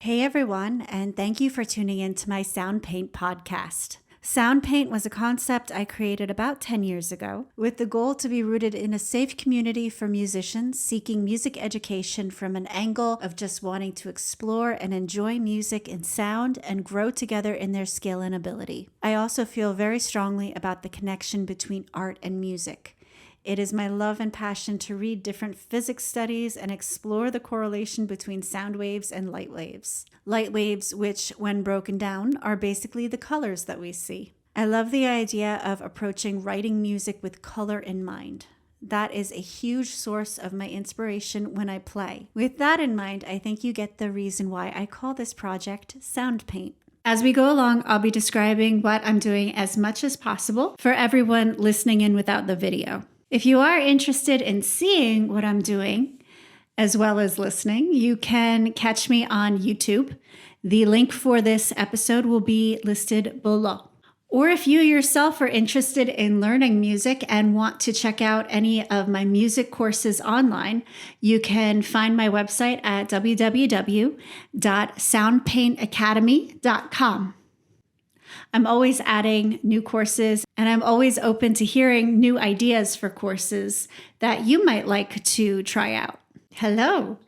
Hey everyone, and thank you for tuning in to my SoundPaint podcast. SoundPaint was a concept I created about 10 years ago with the goal to be rooted in a safe community for musicians seeking music education from an angle of just wanting to explore and enjoy music and sound and grow together in their skill and ability. I also feel very strongly about the connection between art and music. It is my love and passion to read different physics studies and explore the correlation between sound waves and light waves. Light waves, which, when broken down, are basically the colors that we see. I love the idea of approaching writing music with color in mind. That is a huge source of my inspiration when I play. With that in mind, I think you get the reason why I call this project SoundPaint. As we go along, I'll be describing what I'm doing as much as possible for everyone listening in without the video. If you are interested in seeing what I'm doing, as well as listening, you can catch me on YouTube. The link for this episode will be listed below. Or if you yourself are interested in learning music and want to check out any of my music courses online, you can find my website at www.soundpaintacademy.com. I'm always adding new courses, and I'm always open to hearing new ideas for courses that you might like to try out. Hello.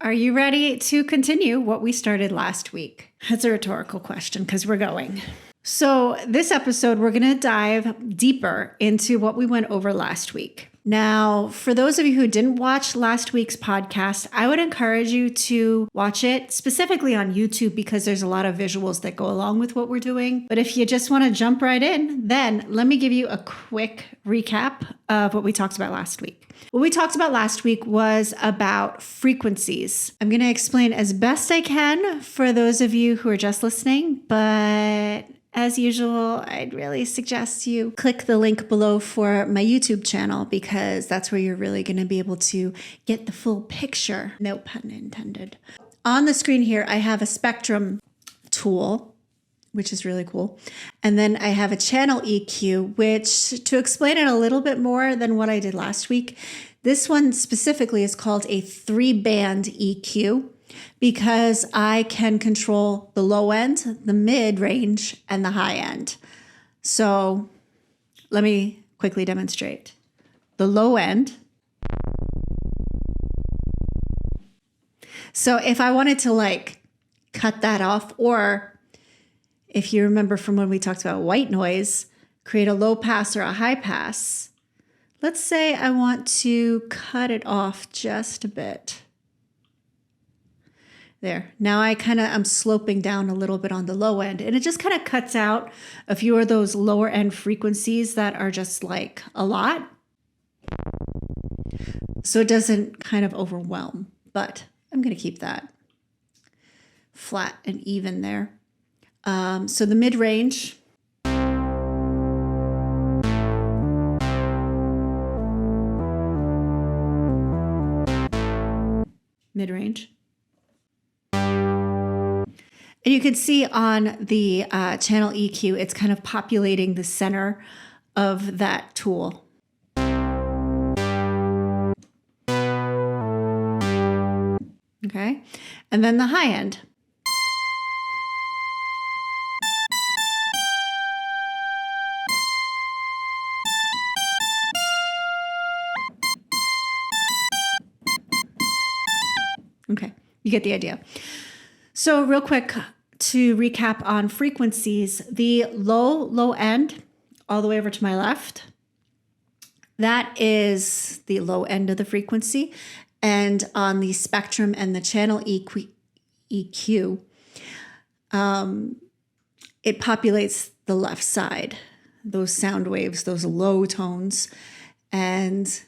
Are you ready to continue what we started last week? That's a rhetorical question because we're going. So this episode, we're going to dive deeper into what we went over last week. Now, for those of you who didn't watch last week's podcast, I would encourage you to watch it specifically on YouTube because there's a lot of visuals that go along with what we're doing. But if you just want to jump right in, then let me give you a quick recap of what we talked about last week. What we talked about last week was about frequencies. I'm going to explain as best I can for those of you who are just listening, but as usual, I'd really suggest you click the link below for my YouTube channel because that's where you're really going to be able to get the full picture. No pun intended. On the screen here, I have a spectrum tool, which is really cool. And then I have a channel EQ, which, to explain it a little bit more than what I did last week, this one specifically is called a 3-band EQ. Because I can control the low end, the mid range, and the high end. So let me quickly demonstrate. The low end. So if I wanted to cut that off, or if you remember from when we talked about white noise, create a low pass or a high pass. Let's say I want to cut it off just a bit. There. Now I'm sloping down a little bit on the low end, and it just kind of cuts out a few of those lower end frequencies that are just like a lot. So it doesn't kind of overwhelm, but I'm going to keep that flat and even there. So the mid-range. Mid-range. And you can see on the channel EQ, it's kind of populating the center of that tool. Okay, and then the high end. Okay, you get the idea. So real quick, to recap on frequencies, the low end, all the way over to my left, that is the low end of the frequency. And on the spectrum and the channel EQ, it populates the left side, those sound waves, those low tones. And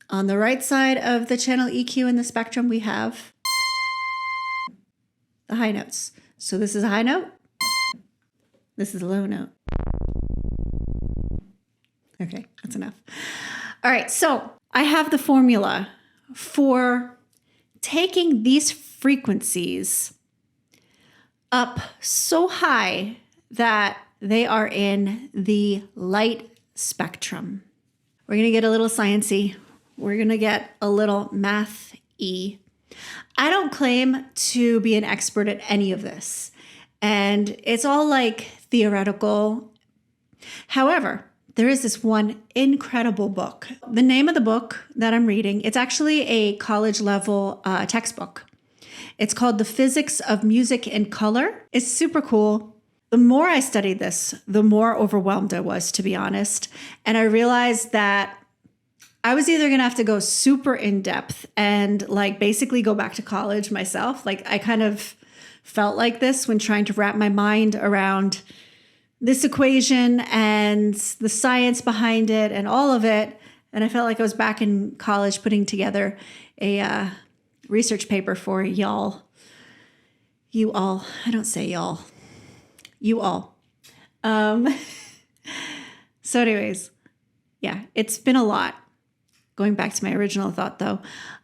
on the right side of the channel EQ and the spectrum, we have the high notes. So this is a high note. This is a low note. Okay, that's enough. All right, so I have the formula for taking these frequencies up so high that they are in the light spectrum. We're going to get a little sciencey. We're going to get a little math-y. I don't claim to be an expert at any of this, and it's all like theoretical. However, there is this one incredible book. The name of the book that I'm reading, it's actually a college level textbook. It's called The Physics of Music and Color. It's super cool. The more I studied this, the more overwhelmed I was, to be honest. And I realized that I was either going to have to go super in depth and like basically go back to college myself. Like I kind of felt like this when trying to wrap my mind around this equation and the science behind it and all of it. And I felt like I was back in college putting together a research paper for y'all. You all. I don't say y'all. You all. So anyways, yeah, it's been a lot. Going back to my original thought though,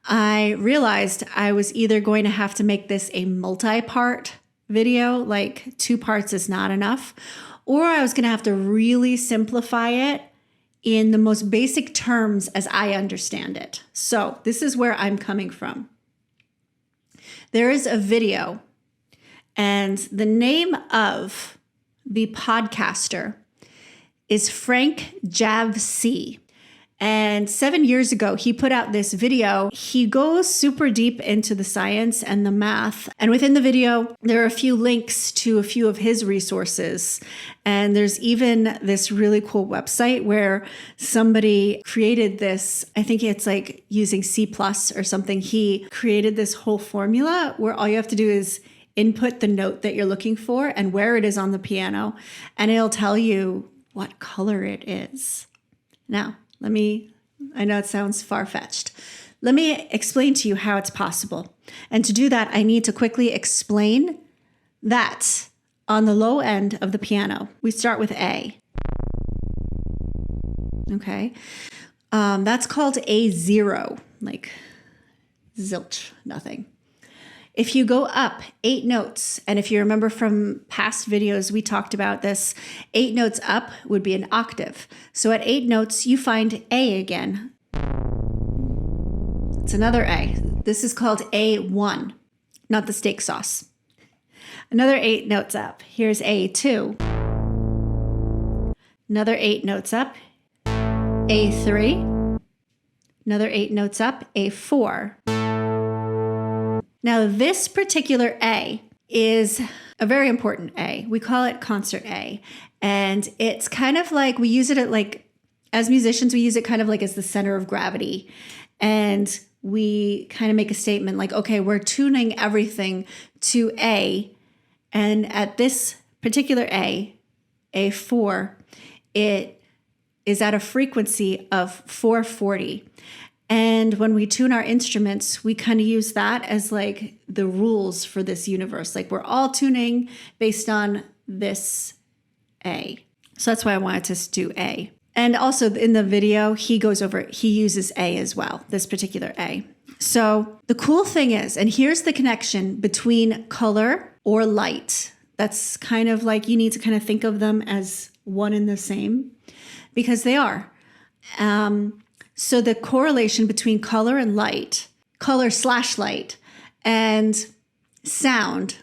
I realized I was either going to have to make this a multi-part video, like 2 parts is not enough, or I was going to have to really simplify it in the most basic terms as I understand it. So this is where I'm coming from. There is a video, and the name of the podcaster is Frank Javc. And 7 years ago, he put out this video. He goes super deep into the science and the math. And within the video, there are a few links to a few of his resources. And there's even this really cool website where somebody created this, I think it's like using C+ or something. He created this whole formula where all you have to do is input the note that you're looking for and where it is on the piano, and it'll tell you what color it is. Now, I know it sounds far-fetched. Let me explain to you how it's possible. And to do that, I need to quickly explain that on the low end of the piano, we start with A. Okay. That's called A0, like zilch, nothing. If you go up 8 notes, and if you remember from past videos, we talked about this, 8 notes up would be an octave. So at 8 notes, you find A again. It's another A. This is called A1, not the steak sauce. Another 8 notes up. Here's A2. Another 8 notes up. A3. Another 8 notes up. A4. Now, this particular A is a very important A. We call it concert A. And it's kind of like, we use it at like, as musicians, we use it kind of like as the center of gravity. And we kind of make a statement like, okay, we're tuning everything to A. And at this particular A, A4, it is at a frequency of 440. And when we tune our instruments, we kind of use that as like the rules for this universe. Like we're all tuning based on this A. So that's why I wanted to do A. And also in the video, he uses A as well, this particular A. So the cool thing is, and here's the connection between color or light. That's kind of like, you need to kind of think of them as one and the same, because they are. So the correlation between color and light, color/light, and sound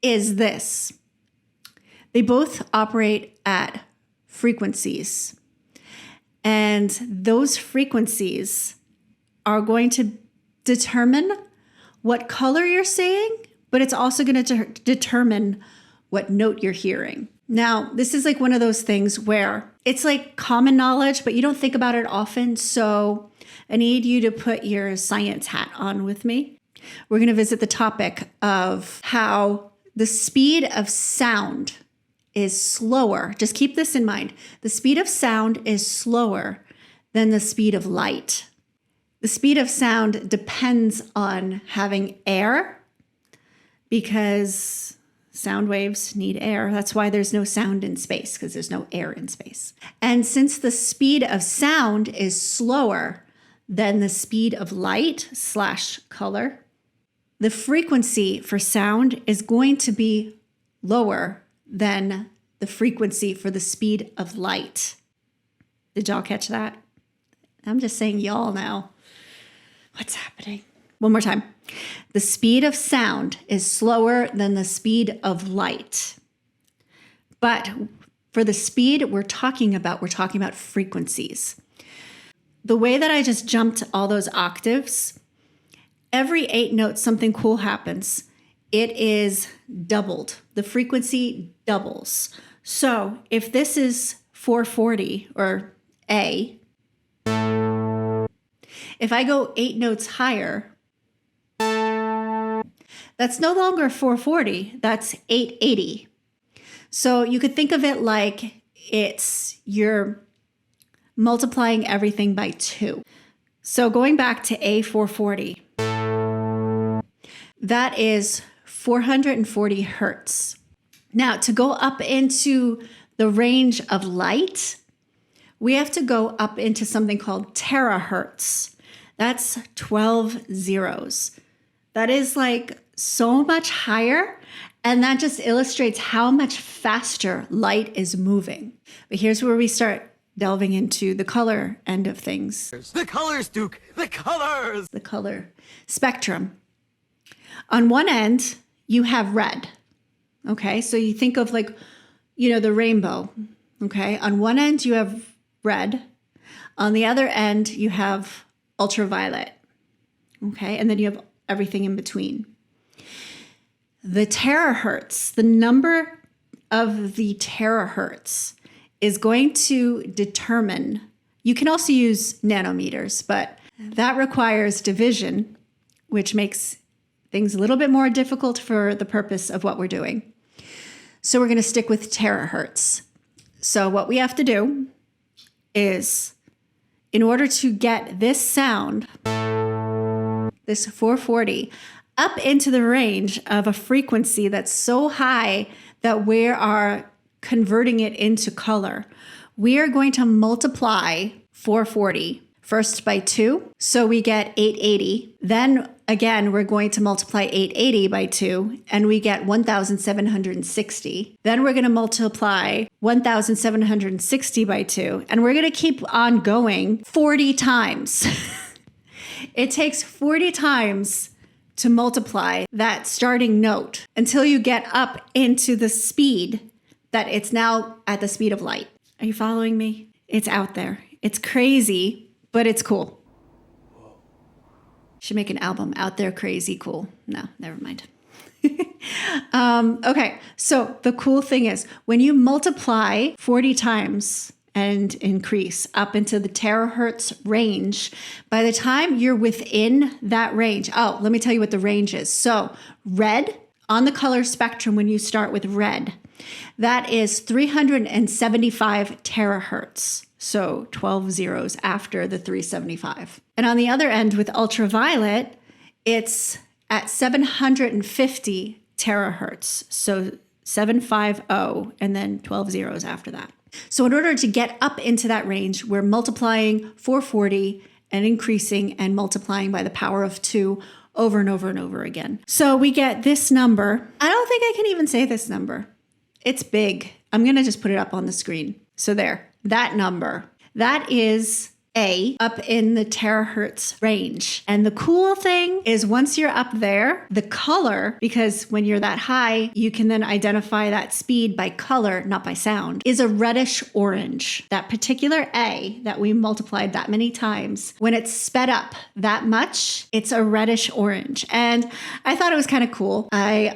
is this. They both operate at frequencies. And those frequencies are going to determine what color you're seeing, but it's also going to determine what note you're hearing. Now, this is like one of those things where it's like common knowledge, but you don't think about it often. So I need you to put your science hat on with me. We're going to visit the topic of how the speed of sound is slower. Just keep this in mind. The speed of sound is slower than the speed of light. The speed of sound depends on having air, because sound waves need air. That's why there's no sound in space, because there's no air in space. And since the speed of sound is slower than the speed of light/color, the frequency for sound is going to be lower than the frequency for the speed of light. Did y'all catch that? I'm just saying y'all now. What's happening? One more time. The speed of sound is slower than the speed of light. But for the speed we're talking about frequencies. The way that I just jumped all those octaves, every 8 notes, something cool happens. It is doubled. The frequency doubles. So if this is 440 or A, if I go 8 notes higher, that's no longer 440, that's 880. So you could think of it like you're multiplying everything by 2. So going back to A440, that is 440 hertz. Now to go up into the range of light, we have to go up into something called terahertz. That's 12 zeros. That is like so much higher, and that just illustrates how much faster light is moving. But here's where we start delving into the color end of things. The colors, Duke, the colors! The color spectrum. On one end, you have red. Okay, so you think of like, the rainbow. Okay, on one end, you have red. On the other end, you have ultraviolet. Okay, and then you have everything in between. The terahertz, the number of the terahertz is going to determine, you can also use nanometers, but that requires division, which makes things a little bit more difficult for the purpose of what we're doing. So we're going to stick with terahertz. So what we have to do is, in order to get this sound, this 440, up into the range of a frequency that's so high that we are converting it into color, we are going to multiply 440 first by 2, so we get 880. Then again, we're going to multiply 880 by 2, and we get 1,760. Then we're going to multiply 1,760 by 2, and we're going to keep on going 40 times. It takes 40 times to multiply that starting note until you get up into the speed that it's now at the speed of light. Are you following me? It's out there. It's crazy, but it's cool. Should make an album, Out There Crazy Cool. No, never mind. Okay, so the cool thing is when you multiply 40 times and increase up into the terahertz range, by the time you're within that range, let me tell you what the range is. So red, on the color spectrum, when you start with red, that is 375 terahertz. So 12 zeros after the 375. And on the other end with ultraviolet, it's at 750 terahertz. So 750 and then 12 zeros after that. So in order to get up into that range, we're multiplying 440 and increasing and multiplying by the power of 2 over and over and over again. So we get this number. I don't think I can even say this number. It's big. I'm going to just put it up on the screen. So there, that number, that is A, up in the terahertz range. And the cool thing is once you're up there, the color, because when you're that high, you can then identify that speed by color, not by sound, is a reddish orange. That particular A that we multiplied that many times, when it's sped up that much, it's a reddish orange. And I thought it was kind of cool. I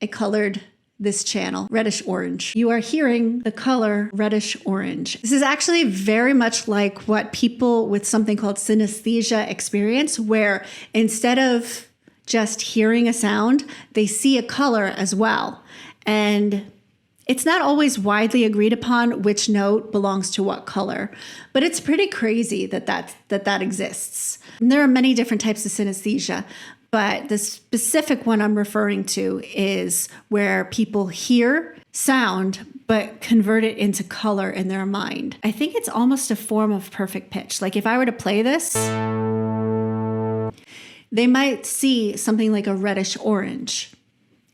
colored this channel reddish orange. You are hearing the color reddish orange. This is actually very much like what people with something called synesthesia experience, where instead of just hearing a sound, they see a color as well. And it's not always widely agreed upon which note belongs to what color, but it's pretty crazy that exists. And there are many different types of synesthesia. But the specific one I'm referring to is where people hear sound, but convert it into color in their mind. I think it's almost a form of perfect pitch. Like if I were to play this, they might see something like a reddish orange.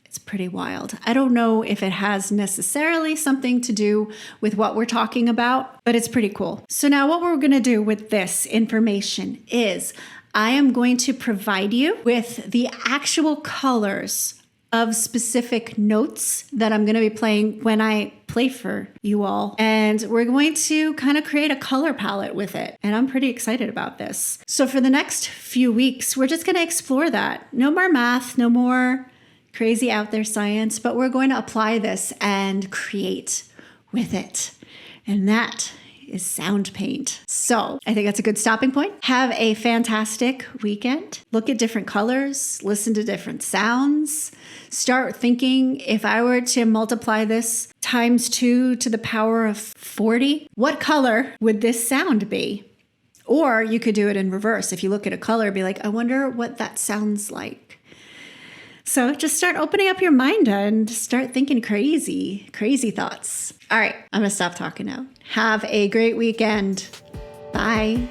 It's pretty wild. I don't know if it has necessarily something to do with what we're talking about, but it's pretty cool. So now what we're going to do with this information is I am going to provide you with the actual colors of specific notes that I'm going to be playing when I play for you all. And we're going to kind of create a color palette with it. And I'm pretty excited about this. So for the next few weeks, we're just going to explore that. No more math, no more crazy out there science, but we're going to apply this and create with it. And that is SoundPaint. So I think that's a good stopping point. Have a fantastic weekend. Look at different colors, listen to different sounds. Start thinking, if I were to multiply this times 2 to the power of 40, what color would this sound be? Or you could do it in reverse. If you look at a color, be like, I wonder what that sounds like. So just start opening up your mind and start thinking crazy thoughts. All right, I'm going to stop talking now. Have a great weekend. Bye.